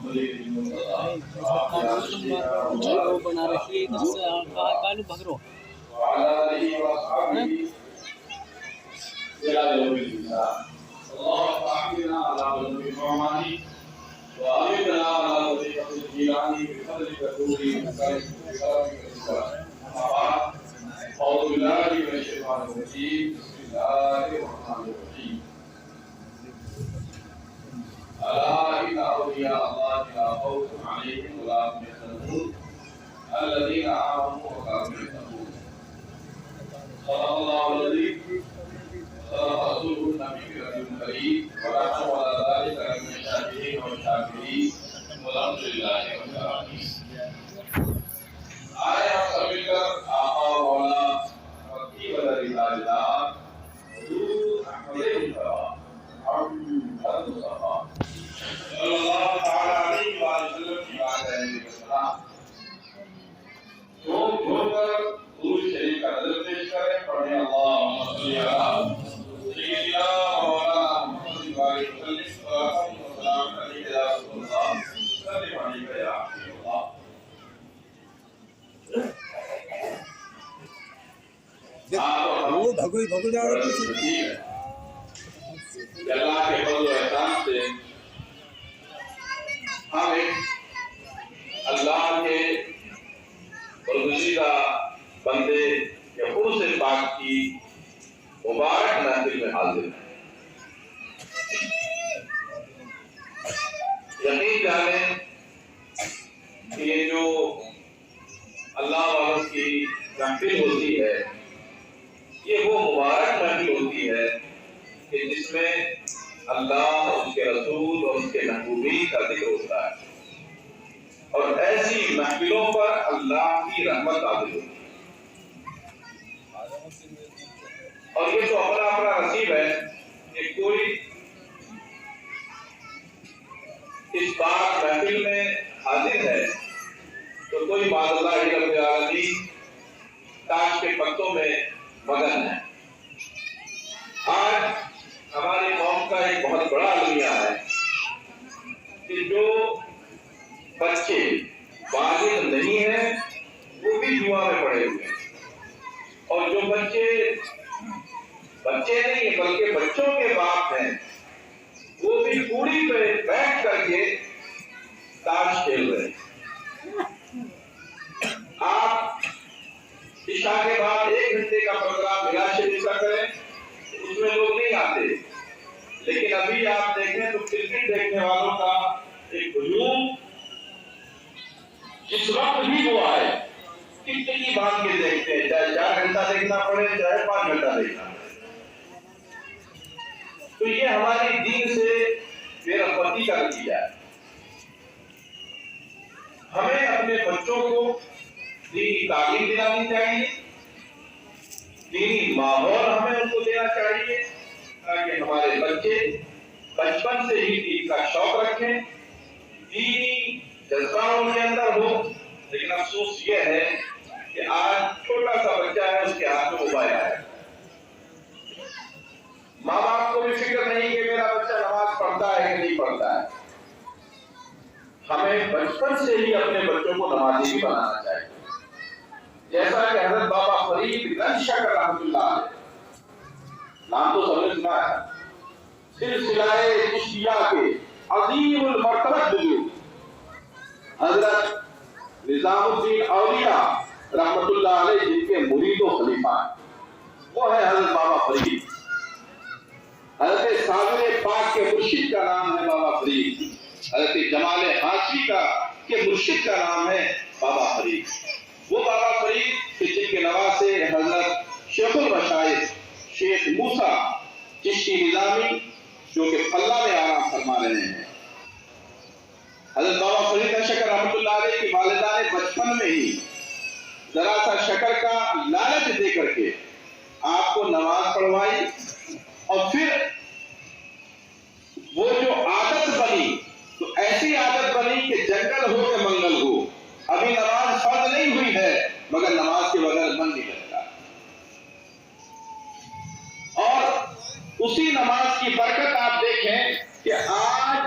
وہ بنا رکھی ہے کالو بھگرو أعوذ بالله من الشيطان الرجيم بسم الله الرحمن الرحيم ألا إن أولياء الله لا خوف عليهم ولا هم يحزنون الذين آمنوا وكانوا يتقون صدق الله العظيم صدق رسوله النبي الكريم ونحن على ذلك من الشاهدين والشاكرين والحمد لله رب العالمين آئے ہم سب مل کر آقا مولا وقتی بدر اللہ حضور احمد مصطفیٰ محمد مصطفیٰ صلی اللہ تعالی علیہ وآلہ وسلم کی بات ہے جھوم جھوم کر حضور شریف کا نظر پیش کریں پڑھیں اللہم صلی علی سیدنا مولانا محمد وآلہ وسلم وسلام علیہ یا رسول اللہ صلی علیہ یا حبیب اللہ وہ بھگوئی بھگو جا رہا ہے اللہ کے فضل و احسان سے ہم ایک اللہ کے برگزیدہ بندے کے خون سے پاک کی مبارک محفل میں حاضر ہیں یقین جانیں کہ یہ جو اللہ والوں کی محفل ہوتی ہے یہ وہ مبارک محفل ہوتی ہے کہ جس میں اللہ اس کے رسول اور اس کے محبوبین کا ذکر ہوتا ہے اور ایسی محفلوں پر اللہ کی رحمت نازل ہوتی ہے اور یہ تو اپنا اپنا نصیب ہے کہ کوئی اس بات محفل میں حاضر ہے تو کوئی معاذ اللہ رب العالمین تاش کے پتوں میں مگن ہے آج ہماری قوم کا ایک بہت بڑا المیہ ہے کہ جو بچے بالغ نہیں ہیں وہ بھی جوا میں پڑے ہوئے ہیں اور جو بچے نہیں ہیں بلکہ بچوں کے باپ ہیں وہ بھی کوڑی پہ بیٹھ کر کے تاش کھیل رہے ہیں آپ عشاء کے بعد 1 گھنٹے کا پروگرام میراث شریف کا کریں اس میں لوگ نہیں آتے لیکن ابھی آپ دیکھیں تو کرکٹ دیکھنے والوں کا ایک ہجوم جس وقت بھی وہ آئے کتنی باندھ کے دیکھتے ہیں چاہے 4 گھنٹہ دیکھنا پڑے چاہے 5 گھنٹہ دیکھنا پڑے تو یہ ہماری دین سے بے رغبتی کا نتیجہ ہے ہمیں اپنے بچوں کو دینی تعلیم دلانی چاہیے دینی ماحول ہمیں ان کو دینا چاہیے تاکہ ہمارے بچے بچپن سے ہی دین کا شوق رکھیں دینی جذبہ ان کے اندر ہو لیکن افسوس یہ ہے کہ آج چھوٹا سا بچہ ہے اس کے ہاتھ میں موبائل ہے ماں باپ کو بھی فکر نہیں کہ میرا بچہ نماز پڑھتا ہے کہ نہیں پڑھتا ہے ہمیں بچپن سے ہی اپنے بچوں کو نمازی بھی بنانا چاہیے جیسا کہ حضرت بابا فرید گنج شکر رحمۃ اللہ علیہ نام تو سب نے سنا ہے سلسلہ چشتیہ کے عظیم المرتبہ بزرگ حضرت نظام الدین اولیاء رحمۃ اللہ علیہ جن کے مرید و خلیفہ ہیں وہ ہے حضرت بابا فرید حضرت صابر پاک کے مرشد کا نام ہے بابا فرید حضرت جمال ہاشمی کا کے مرشد کا نام ہے بابا فرید وہ بابا فرید جن کے نواسے حضرت شیخ المشائخ شیخ موسیٰ چشتی نظامی جو کہ پلہ میں آرام فرما رہے ہیں حضرت بابا فرید شکر رحمۃ اللہ علیہ کی والدہ نے بچپن میں ہی ذرا سا شکر کا لالچ دے کر کے آپ کو نماز پڑھوائی اور پھر وہ جو عادت بنی تو ایسی عادت بنی کہ جنگل ہو کہ منگل ہو ابھی نماز فرض نہیں ہوئی ہے مگر نماز کے بغیر من نہیں لگتا اور اسی نماز کی برکت آپ دیکھیں کہ آج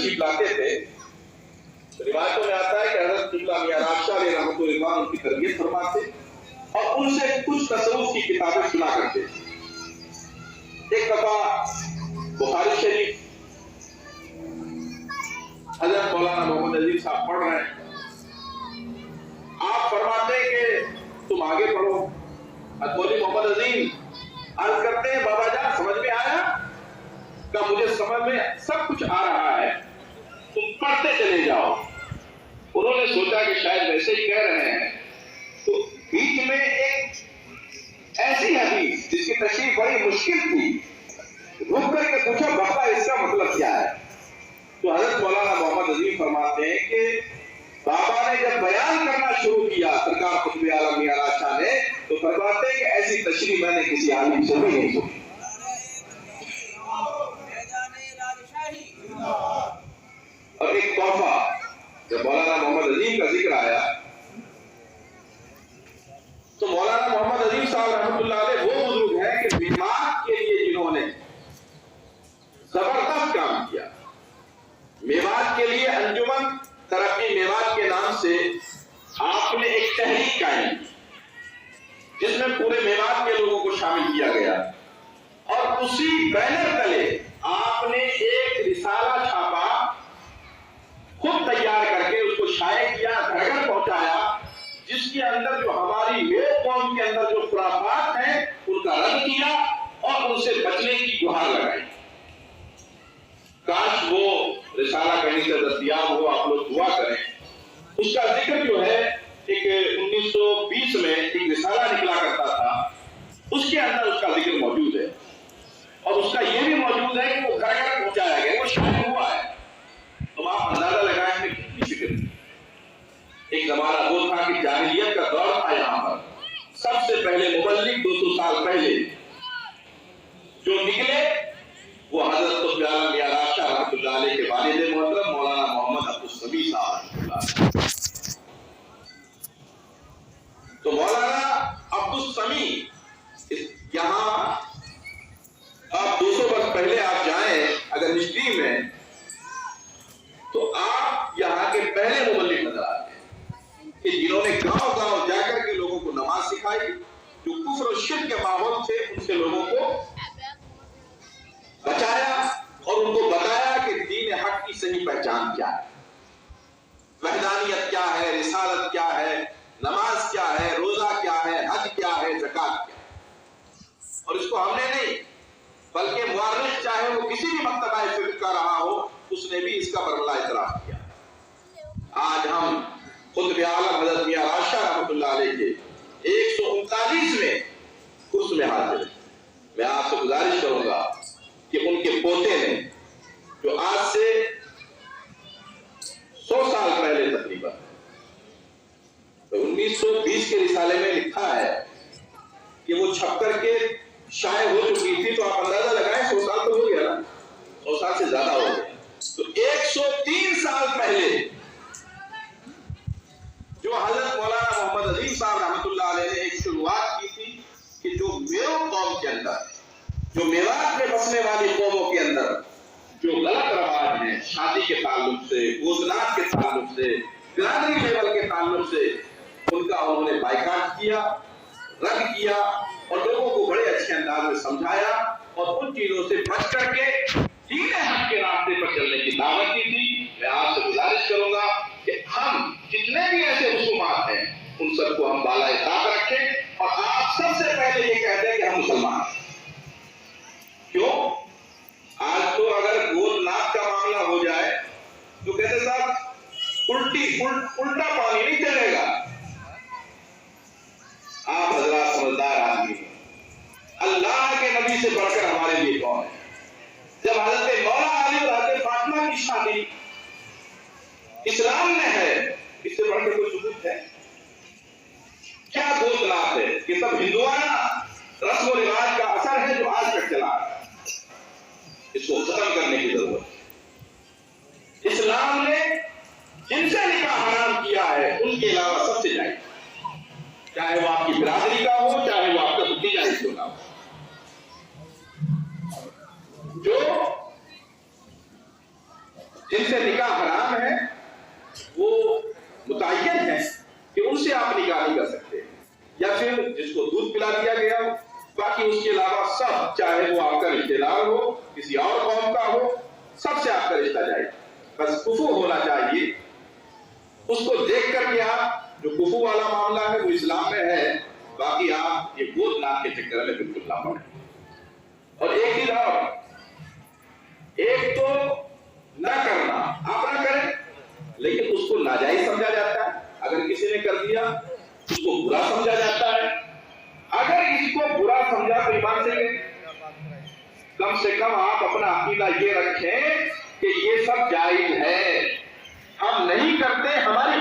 تشریف لاتے تھے روایتوں میں آتا ہے کہ حضرت قبلہ میاں راز شاہ علیہ رحمۃ اللہ ان کی تربیت فرماتے اور ان سے کچھ تصوف کی کتابیں سنا کرتے تھے۔ ایک دفعہ بخاری شریف حضرت مولانا محمد عظیم صاحب پڑھ رہے ہیں، آپ فرماتے ہیں کہ تم آگے پڑھو۔ مولوی محمد عظیم عرض کرتے ہیں بابا جان سمجھ میں آیا؟ کہ مجھے سمجھ میں سب کچھ آ رہا ہے، تم پڑھتے چلے جاؤ۔ انہوں نے سوچا کہ شاید ویسے ہی کہہ رہے ہیں، تو بیچ میں ایک ایسی حدیث جس کی تشریح بڑی مشکل تھی رک کر کے پوچھا بابا اس کا مطلب کیا ہے؟ تو حضرت مولانا محمد عظیم فرماتے ہیں کہ بابا نے جب بیان کرنا شروع کیا سرکار قطب عالم میاں راز شاہ نے، تو فرماتے ہیں کہ ایسی تشریح میں نے کسی عالم سے بھی نہیں سنی۔ اور ایک تحفہ جب مولانا محمد عظیم کا ذکر آیا تو مولانا محمد عظیم صاحب رحمۃ اللہ علیہ وہ بزرگ ہیں کہ میوات کے لیے جنہوں نے زبردست کام کیا، میوات کے لیے انجمن ترقی میوات کے نام سے آپ نے ایک تحریک قائم کی جس میں پورے میوات کے لوگوں کو شامل کیا گیا، اور اسی بینر تلے آپ نے ایک رسالہ چھاپا، خود تیار کر کے اس کو شائع کیا، گھر گھر پہنچایا، جس کے اندر جو ہماری میرے قوم کے اندر جو خرافات ہیں ان کا رد کیا اور ان سے بچنے کی گہار لگائی۔ کاش وہ رسالہ کہیں سے دستیاب ہو، آپ لوگ دعا کریں۔ اس کا ذکر جو ہے ایک 1920 میں ایک رسالہ نکلا کرتا تھا، اس کے اندر اس کا ذکر موجود ہے، اور اس کا یہ بھی موجود ہے کہ وہ گھر گھر پہنچایا گیا، وہ شائع ہوا ہے۔ تو آپ اندازہ لگائیں میں کتنی فکر تھی۔ ایک زمانہ وہ تھا کہ جاہلیت کا دور تھا، یہاں پر سب سے پہلے مبلغ 200 سال پہلے جو نکلے وہ حضرت قطب عالم میاں راز شاہ رحمۃ اللہ علیہ کے والد محترم مولانا محمد عبدالسمیع صاحب رحمۃ اللہ علیہ۔ تو مولانا عبدالسمیع یہاں آپ 200 برس پہلے آپ جائیں اگر ہسٹری میں تو آپ یہاں کے پہلے مبلغ نظر آتے ہیں کہ جنہوں نے گاؤں گاؤں جا کر کے لوگوں کو نماز سکھائی، جو کفر و شرک کے ماحول سے ان سے لوگوں کو بچایا اور ان کو بتایا کہ دین حق کی صحیح پہچان کیا ہے، وحدانیت کیا ہے، رسالت کیا ہے، نماز کیا ہے، روزہ کیا ہے، حج کیا ہے، زکات کیا ہے۔ اور اس کو ہم نے نہیں بلکہ مورخ چاہے وہ کسی بھی مکتبہ فکر کا رہا ہو، اس نے بھی اس کا برملا اعتراف کیا۔ آج ہم قطب عالم حضرت میاں راز شاہ رحمۃ اللہ علیہ کے 139ویں عرس میں حاضر ہیں۔ میں آپ سے گزارش کروں گا کہ ان کے پوتے نے جو آج سے 100 سال پہلے تقریباً 1920 کے رسالے میں لکھا ہے کہ وہ چھپ کر کے شائع ہو چکی تھی، تو آپ اندازہ لگائیں 100 سال تو ہو گیا نا، 100 سال سے زیادہ ہو گیا۔ تو 103 سال پہلے جو حضرت مولانا محمد عظیم صاحب رحمۃ اللہ علیہ نے ایک شروعات کی تھی کہ جو میرو قوم کے اندر، جو میوات میں بسنے والی قوموں کے اندر جو غلط رواج ہیں شادی کے تعلق سے، گوزنات کے تعلق سے، برادری لیول کے تعلق سے، ان کا انہوں نے بائیکاٹ کیا، رد کیا، اور لوگوں کو بڑے اچھے انداز میں سمجھایا اور ان چیزوں سے بچ کر کے دین حق کے راستے پر چلنے کی دعوت دی تھی۔ میں آپ سے گزارش کروں گا کہ ہم جتنے بھی ایسے رسومات ہیں ان سب کو ہم بالائے طاق رکھیں، اور آپ سب سے پہلے یہ کہتے ہیں کہ ہم مسلمان ہیں۔ کیوں؟ آج تو اگر گود ناک کا معاملہ ہو جائے تو کہتے صاحب الٹا پانی نہیں چلے گا۔ آپ حضرات سمجھدار آدمی ہیں، اللہ کے نبی سے بڑھ کر ہمارے لیے کون ہے؟ جب حضرت مولا علی اور حضرت فاطمہ کی شادی اسلام میں ہے، اس سے بڑھ کر کوئی ثبوت ہے؟ کیا گود ناک ہے؟ یہ سب ہندوانہ رسم و رواج کا اثر ہے جو آج تک چلا رہا ہے۔ اس کو ختم کرنے کی ضرورت ہے۔ اسلام نے جن سے نکاح حرام کیا ہے ان کے علاوہ سب سے جائز، چاہے وہ آپ کی برادری کا ہو، چاہے وہ آپ کا بھتیجا حصوں کا ہو۔ جو جن سے نکاح حرام ہے وہ متعین ہے کہ ان سے آپ نکاح نہیں کر سکتے، یا پھر جس کو دودھ پلا دیا گیا ہو، باقی اس کے علاوہ سب، چاہے وہ آپ کا رشتہ دار ہو، کسی اور قوم کا ہو، سب سے آپ کا رشتہ جائے، بس کفو ہونا چاہیے۔ اس کو دیکھ کر کے آپ جو کفو والا معاملہ ہے وہ اسلام میں ہے، باقی آپ یہ گود نام کے چکر میں بالکل نہ پڑیں۔ اور ایک چیز اور، ایک تو نہ کرنا، آپ نہ کریں لیکن اس کو ناجائز سمجھا جاتا ہے، اگر کسی نے کر دیا اس کو برا سمجھا جاتا ہے، اگر اس کو برا سمجھا تو ایمان سے کم سے کم آپ اپنا عقیدہ یہ رکھیں کہ یہ سب جائز ہے، ہم نہیں کرتے، ہماری